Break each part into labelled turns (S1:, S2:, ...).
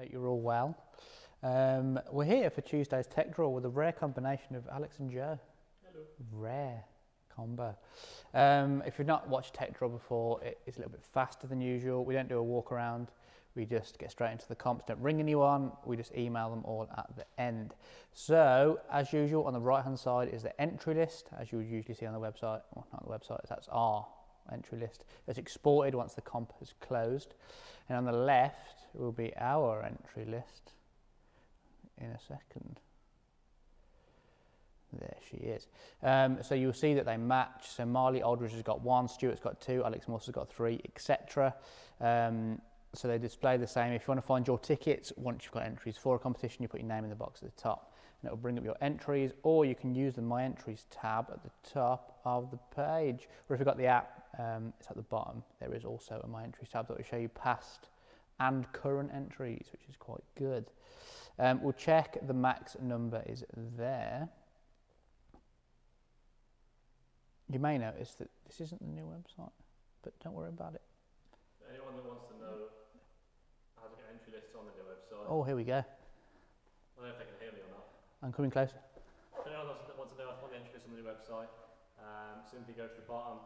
S1: Hope you're all well. We're here for Tuesday's tech draw with a rare combination of Alex and Joe.
S2: Hello.
S1: Rare combo. If you've not watched tech draw before, it's a little bit faster than usual. We don't do a walk around. We just get straight into the comps, don't ring anyone, we just email them all at the end. So, as usual, on the right hand side is the entry list, as you would usually see on the website, well, not the website, that's our entry list. It's exported once the comp is closed. And on the left will be our entry list in a second. There she is. So you'll see that they match. So Marley Aldridge has got 1, Stuart's got 2, Alex Morse has got 3, etc. So they display the same. If you want to find your tickets, once you've got entries for a competition, you put your name in the box at the top and it will bring up your entries, or you can use the My Entries tab at the top of the page. Or if you've got the app, it's at the bottom. There is also a My Entries tab that will show you past and current entries, which is quite good. We'll check the max number is there. You may notice that this isn't the new website, but don't worry about it.
S2: Anyone that wants to know how to get entry lists on the new website.
S1: Oh, here we go.
S2: I don't know if they can hear me or not.
S1: I'm coming closer.
S2: Anyone that wants to know how to find the entry list on the new website, simply go to the bottom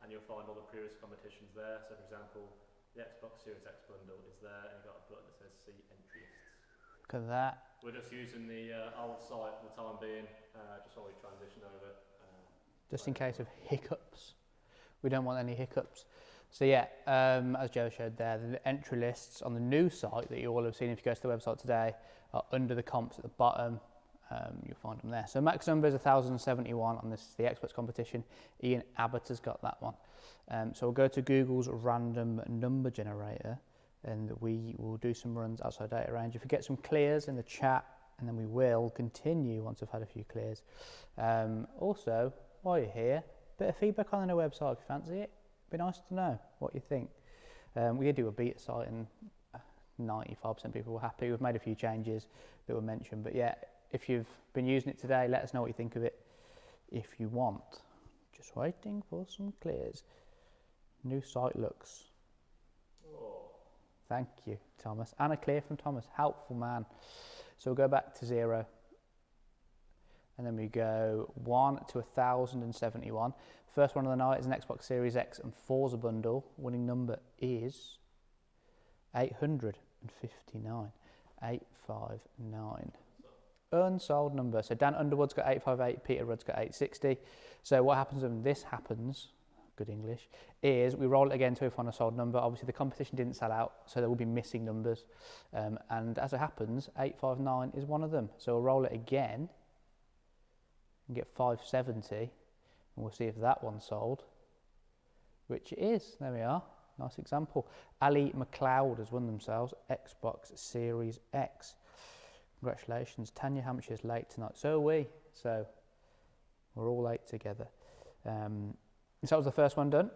S2: and you'll find all the previous competitions there. So for example, the Xbox Series X bundle is there and you've got a button that says see entry lists.
S1: Look at that.
S2: We're just using the old site for the time being, just while we transition over.
S1: Just in case of hiccups. We don't want any hiccups. So yeah, as Joe showed there, the entry lists on the new site that you all have seen if you go to the website today are under the comps at the bottom. You'll find them there. So max number is 1071 on this, the Xbox competition. Ian Abbott has got that one. So we'll go to Google's random number generator and we will do some runs outside data range. If we get some clears in the chat, and then we will continue once I've had a few clears. Also, while you're here, a bit of feedback on the new website if you fancy it. Be nice to know what you think. We did do a beta site and 95% of people were happy. We've made a few changes that were mentioned, but yeah, if you've been using it today, let us know what you think of it if you want. Just waiting for some clears. New site looks.
S2: Oh.
S1: Thank you, Thomas. And a clear from Thomas, helpful man. So we'll go back to 0. And then we go 1 to 1071. First one of the night is an Xbox Series X and Forza bundle. Winning number is 859. 859. Unsold number. So Dan Underwood's got 858, Peter Rudd's got 860. So what happens when this happens, good English, is we roll it again to find a sold number. Obviously the competition didn't sell out, so there will be missing numbers. And as it happens, 859 is one of them. So we'll roll it again and get 570, and we'll see if that one's sold, which it is. There we are. Nice example. Ali McLeod has won themselves Xbox Series X. Congratulations. Tanya Hampshire's late tonight. So are we. So we're all late together. So that was the first one done.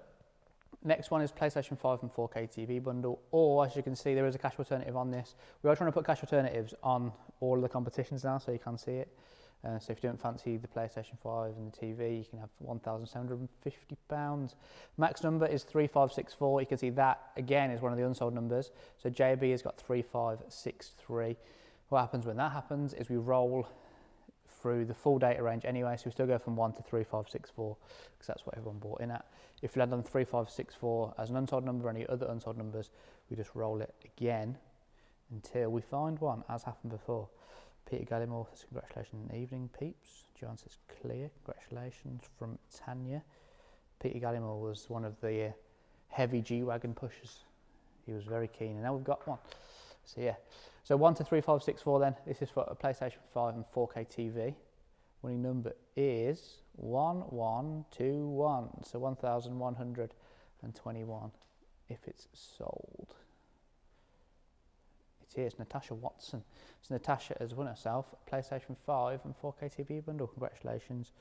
S1: Next one is PlayStation 5 and 4K TV bundle, or as you can see, there is a cash alternative on this. We are trying to put cash alternatives on all of the competitions now, so you can see it. So if you don't fancy the PlayStation 5 and the TV, you can have £1,750. Max number is 3564. You can see that, again, is one of the unsold numbers. So JB has got 3563. What happens when that happens is we roll through the full data range anyway, so we still go from 1 to 3564, because that's what everyone bought in at. If you land on 3564 as an unsold number or any other unsold numbers, we just roll it again until we find one, as happened before. Peter Gallimore says, congratulations in the evening, peeps. John says, clear. Congratulations from Tanya. Peter Gallimore was one of the heavy G-Wagon pushers. He was very keen, and now we've got one. So yeah. So 1 to 3564 then. This is for a PlayStation 5 and 4K TV. Winning number is 1121. So 1121 if it's sold. Here's Natasha Watson. So Natasha has won herself a PlayStation 5 and 4K TV bundle. Congratulations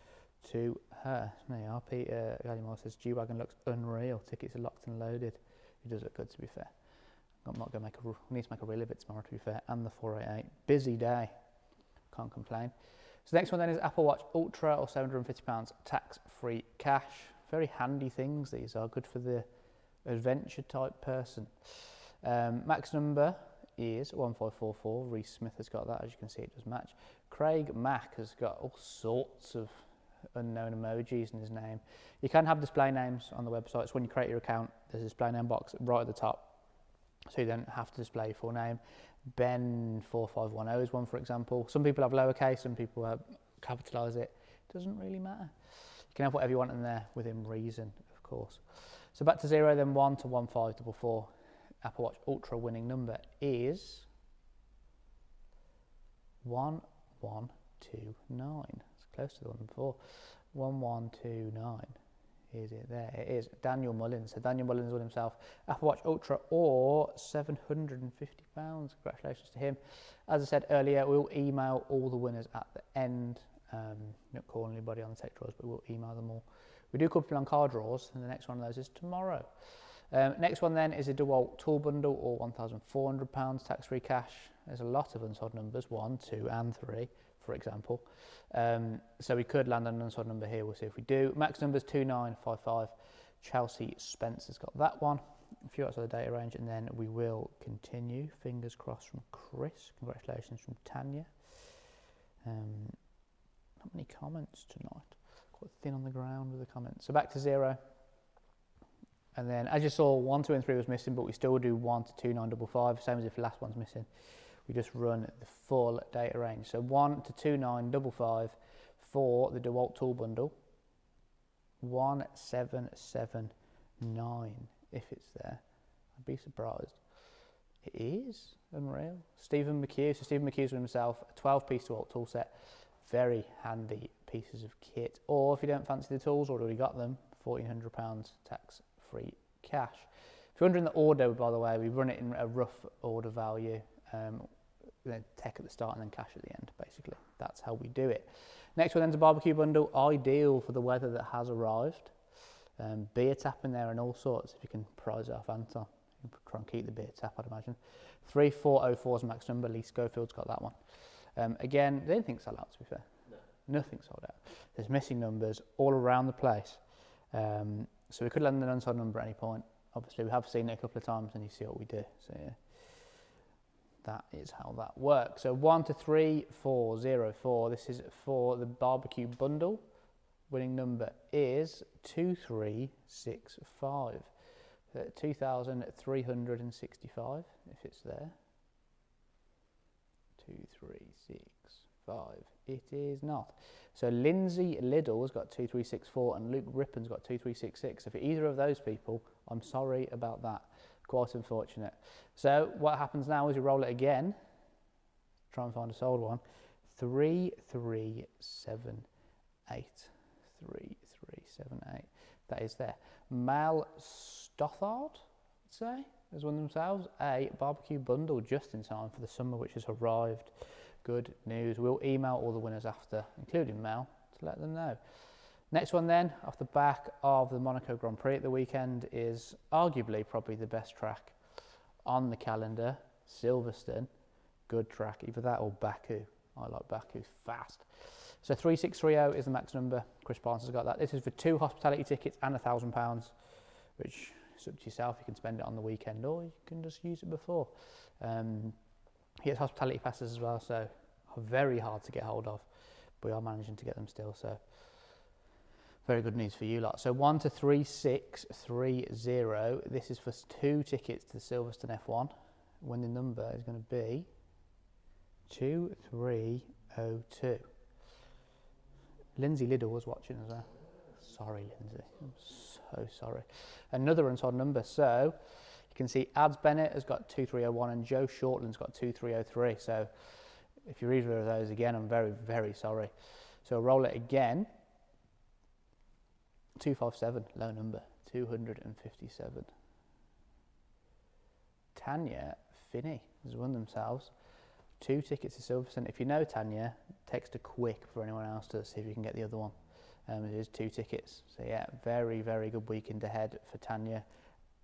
S1: to her. There you are. Peter Gallimore says G-Wagon looks unreal. Tickets are locked and loaded. It does look good, to be fair. I'm not going to need to make a reel of it tomorrow, to be fair. And the 488. Busy day. Can't complain. So next one then is Apple Watch Ultra, or £750 tax-free cash. Very handy things these are. Good for the adventure type person. Max number is 1544. Reese Smith has got that. As you can see, it does match. Craig Mack has got all sorts of unknown emojis in his name. You can have display names on the website. So when you create your account, there's a display name box right at the top, so you don't have to display your full name. Ben4510 is one, for example. Some people have lowercase, some people capitalise it. Doesn't really matter. You can have whatever you want in there within reason, of course. So back to 0, then 1 to 1544. Apple Watch Ultra winning number is 1129. It's close to the one before. 1129. Is it there? It is. Daniel Mullins. So Daniel Mullins won himself Apple Watch Ultra or £750. Congratulations to him. As I said earlier, we'll email all the winners at the end. Not calling anybody on the tech draws, but we'll email them all. We do a couple on car draws, and the next one of those is tomorrow. Next one then is a Dewalt Tool Bundle or £1,400 tax-free cash. There's a lot of unsold numbers, 1, 2 and 3, for example. So we could land on an unsold number here. We'll see if we do. Max number's 2955. Chelsea Spencer's got that one. A few outside the data range, and then we will continue. Fingers crossed from Chris. Congratulations from Tanya. Not many comments tonight. Quite thin on the ground with the comments. So back to 0. And then, as you saw, 1, 2 and 3 was missing, but we still do 1 to 2, 955, same as if the last one's missing. We just run the full data range. So 1 to 2, 955 for the Dewalt Tool Bundle. 1779, if it's there. I'd be surprised. It is unreal. Stephen McHugh. So Stephen McHugh's with himself a 12-piece Dewalt tool set. Very handy pieces of kit. Or if you don't fancy the tools or already got them, £1,400 tax-free cash. If you're wondering the order, by the way, we run it in a rough order value. Then tech at the start and then cash at the end, basically. That's how we do it. Next one then's a BBQ Bundle, ideal for the weather that has arrived. Beer tap in there and all sorts, if you can prize it off Anton. You can try and keep the beer tap, I'd imagine. 3404 is max number. Lee Schofield's got that one. Again, they didn't think sell out, to be fair. No. Nothing sold out. There's missing numbers all around the place. So we could land an unsold number at any point. Obviously, we have seen it a couple of times and you see what we do. So yeah, that is how that works. So 1 to 3, 4, 0, 4. This is for the BBQ Bundle. Winning number is 2365. 2,365, if it's there. 2365. It is not. So Lindsay Liddell has got 2364 and Luke Rippon's got 2366. So for either of those people, I'm sorry about that. Quite unfortunate. So what happens now is you roll it again. Try and find a sold one. 3378. 3378. That is there. Mal Stothard, I'd say, has won themselves a BBQ Bundle just in time for the summer, which has arrived. Good news. We'll email all the winners after, including Mel, to let them know. Next one then, off the back of the Monaco Grand Prix at the weekend, is arguably probably the best track on the calendar, Silverstone. Good track, either that or Baku. I like Baku, fast. So 3630 is the max number. Chris Barnes has got that. This is for 2 hospitality tickets and £1,000, which is up to yourself. You can spend it on the weekend or you can just use it before. He has hospitality passes as well, so are very hard to get hold of. But we are managing to get them still, so very good news for you lot. So 1 to 3630. This is for 2 tickets to the Silverstone F1. Winning number is going to be 2302. Lindsay Liddell was watching as well. Sorry, Lindsay. I'm so sorry. Another unsold number. So you can see Ads Bennett has got 2301 and Joe Shortland's got 2303. So if you're either of those, again, I'm very, very sorry. So roll it again. 257, low number. 257. Tanya Finney has won themselves 2 tickets to Silverstone. If you know Tanya, text a quick for anyone else to see if you can get the other one. It is 2 tickets. So yeah, very, very good weekend ahead for Tanya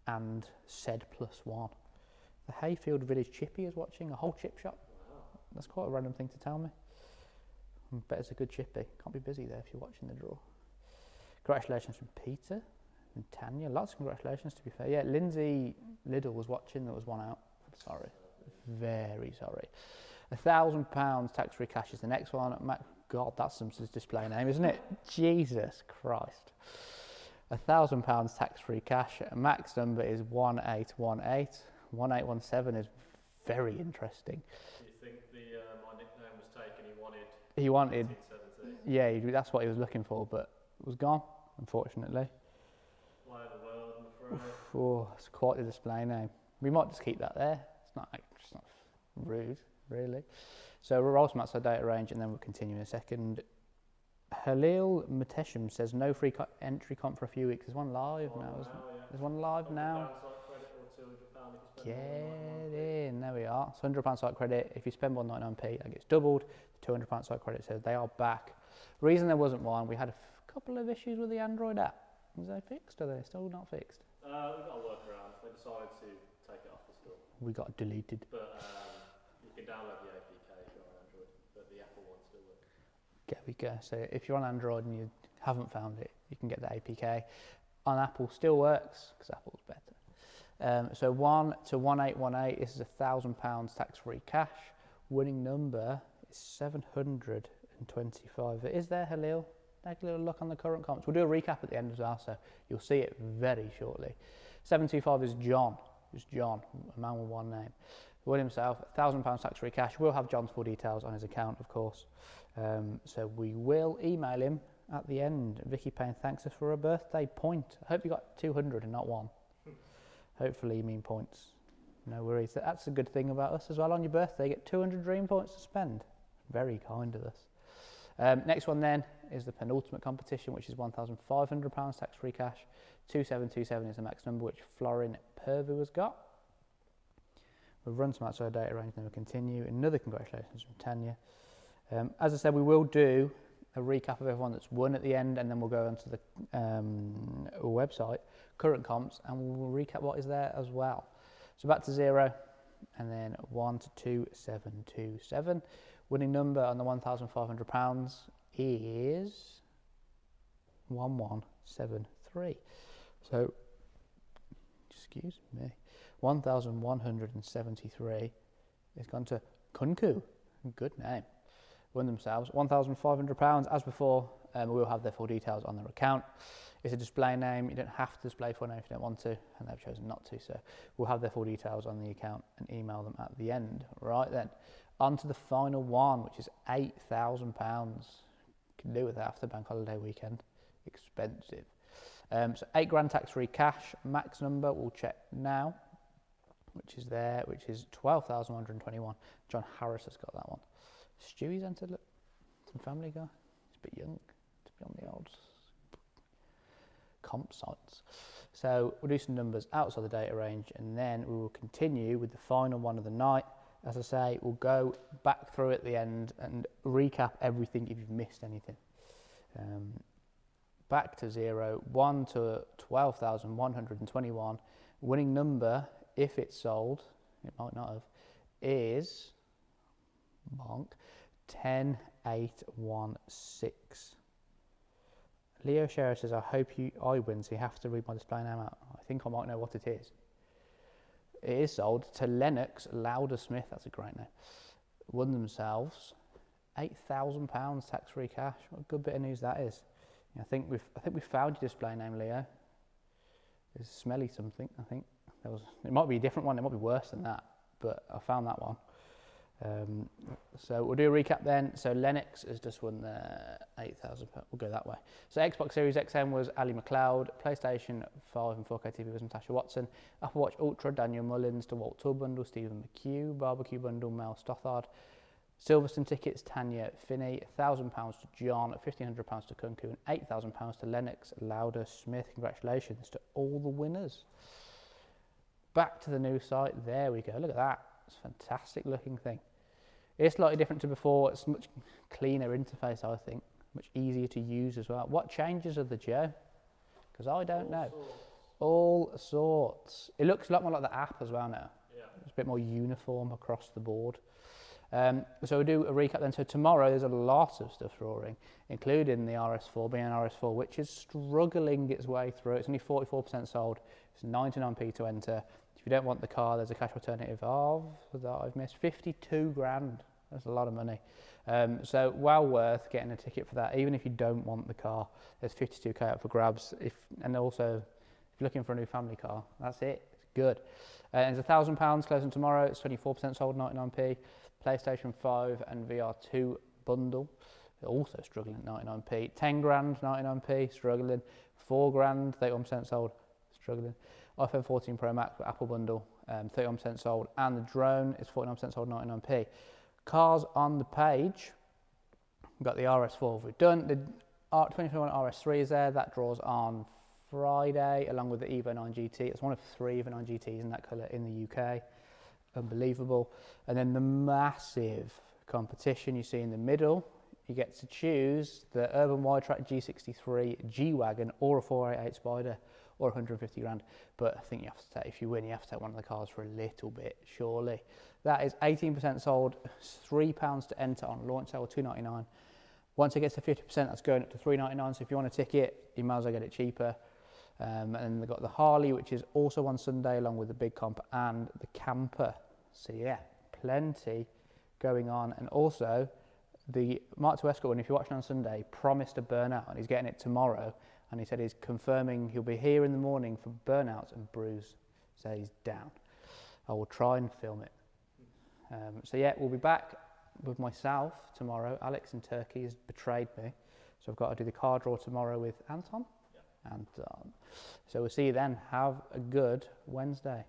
S1: and said +1. The Hayfield Village Chippy is watching, a whole chip shop. Wow. That's quite a random thing to tell me. I bet it's a good chippy. Can't be busy there if you're watching the draw. Congratulations from Peter and Tanya. Lots of congratulations, to be fair. Yeah, Lindsay Liddell was watching. There was one out. Sorry. very sorry. £1,000 tax-free cash is the next one. God, that's some display name, isn't it? Jesus Christ. £1,000 tax-free cash. Max number is 1818. 1817 is very interesting.
S2: Do you think my nickname was taken?
S1: He wanted
S2: 1970?
S1: Yeah, that's what he was looking for, but it was gone, unfortunately.
S2: Way of the world, I'm afraid.
S1: Oh, it's quite a display name. We might just keep that there. It's not rude, really. So we'll roll some outside data range and then we'll continue in a second. Halil Matesham says no free entry comp for a few weeks. There's one live now, isn't there? Yeah. There's one live now. Get in, there we are. It's £100 site credit. If you spend more than 99p, that gets doubled. £200 site credit says they are back. Reason there wasn't one, we had a couple of issues with the Android app. Is they fixed? Are they still not fixed?
S2: We've got a workaround. They decided to take it off the store.
S1: We got deleted.
S2: But you can download the APK if you're on Android, but the Apple one still works.
S1: There we go. So if you're on Android and you haven't found it, you can get the APK. On Apple, still works because Apple's better. So 1 to 1818. This is £1,000 tax-free cash. Winning number is 725. It is there, Halil. Take a little look on the current comps. We'll do a recap at the end as well, so you'll see it very shortly. 725 is John. It's John, a man with one name. Won himself £1,000 tax-free cash. We'll have John's full details on his account, of course. So we will email him at the end. Vicky Payne thanks us for a birthday point. I hope you got 200 and not one. Hopefully you mean points. No worries. That's a good thing about us as well. On your birthday, you get 200 dream points to spend. Very kind of us. Next one then is the penultimate competition, which is £1,500 tax-free cash. 2727 is the max number, which Florin Purvu has got. We'll run some outside data range, then we'll continue. Another congratulations from Tanya. As I said, we will do a recap of everyone that's won at the end, and then we'll go onto the website, current comps, and we'll recap what is there as well. So back to 0, and then 1 to 2727. Winning number on the £1,500 is 1173. So, excuse me, 1,173 is gone to Kunku. Good name. Won themselves £1,500. As before, we will have their full details on their account. It's a display name. You don't have to display full name if you don't want to, and they've chosen not to. So we'll have their full details on the account and email them at the end. Right then, on to the final one, which is £8,000. Can do with it after bank holiday weekend. Expensive. So £8,000 tax-free cash. Max number we'll check now, which is there, which is 12,121. John Harris has got that one. Stewie's entered. Look, some Family Guy. He's a bit young to be on the old comp sites. So we'll do some numbers outside the data range, and then we will continue with the final one of the night. As I say, we'll go back through at the end and recap everything if you've missed anything. Back to 0, 1 to 12,121. Winning number, if it's sold, it might not have, is 10816. Leo Scherer says, I hope I win, so you have to read my display name out. I think I might know what it is. It is sold to Lennox Laudersmith. That's a great name. Won themselves £8,000 tax-free cash. What a good bit of news that is. I think we've found your display name, Leo. It's smelly something. I think it might be a different one. It might be worse than that, but I found that one. So we'll do a recap then. So Lennox has just won the £8,000. We'll go that way. So Xbox Series XM was Ali McLeod. PlayStation 5 and 4K TV was Natasha Watson. Apple Watch Ultra, Daniel Mullins. Dewalt Bundle, Stephen McHugh. BBQ Bundle, Mel Stothard. Silverstone Tickets, Tanya Finney. £1,000 to John. £1,500 to Kunku. And £8,000 to Lennox Laudersmith. Congratulations to all the winners. Back to the new site. There we go. Look at that. It's a fantastic looking thing. It's slightly different to before. It's a much cleaner interface, I think. Much easier to use as well. What changes are the Joe? Because I don't know. All sorts. It looks a lot more like the app as well now. Yeah. It's a bit more uniform across the board. So we'll do a recap then. So tomorrow there's a lot of stuff roaring, including the RS4, being an RS4, which is struggling its way through. It's only 44% sold. It's 99p to enter. If you don't want the car, there's a cash alternative of, that I've missed, 52 grand. That's a lot of money. So well worth getting a ticket for that, even if you don't want the car. There's 52k up for grabs. And also, if you're looking for a new family car, that's it. It's good. And it's £1,000 closing tomorrow. It's 24% sold, 99p. PlayStation 5 and VR2 bundle. They're also struggling at 99p. 10 grand, 99p, struggling. 4 grand, 31% sold, struggling. iPhone 14 Pro Max with Apple bundle, 31% sold. And the drone is 49% sold, 99p. Cars on the page, we've got the RS4 we've done. The 2021 RS3 is there. That draws on Friday, along with the Evo 9 GT. It's one of 3 Evo 9 GTs in that colour in the UK. Unbelievable. And then the massive competition you see in the middle, you get to choose the Urban Wide-Track G63 G-Wagon or a 488 Spider or 150 grand. But I think you have to take, if you win, you have to take one of the cars for a little bit, surely. That is 18% sold, £3 to enter on launch sale, £2.99. Once it gets to 50%, that's going up to £3.99. So if you want a ticket, you might as well get it cheaper. And then they've got the Harley, which is also on Sunday, along with the Big Comp and the Camper. So yeah, plenty going on. And also, the Mark II Escort one, if you're watching on Sunday, promised a burnout, and he's getting it tomorrow. And he said he's confirming he'll be here in the morning for burnouts and brews. So he's down. I will try and film it. So yeah, we'll be back with myself tomorrow. Alex in Turkey has betrayed me. So I've got to do the car draw tomorrow with Anton. Yeah. Anton. So we'll see you then. Have a good Wednesday.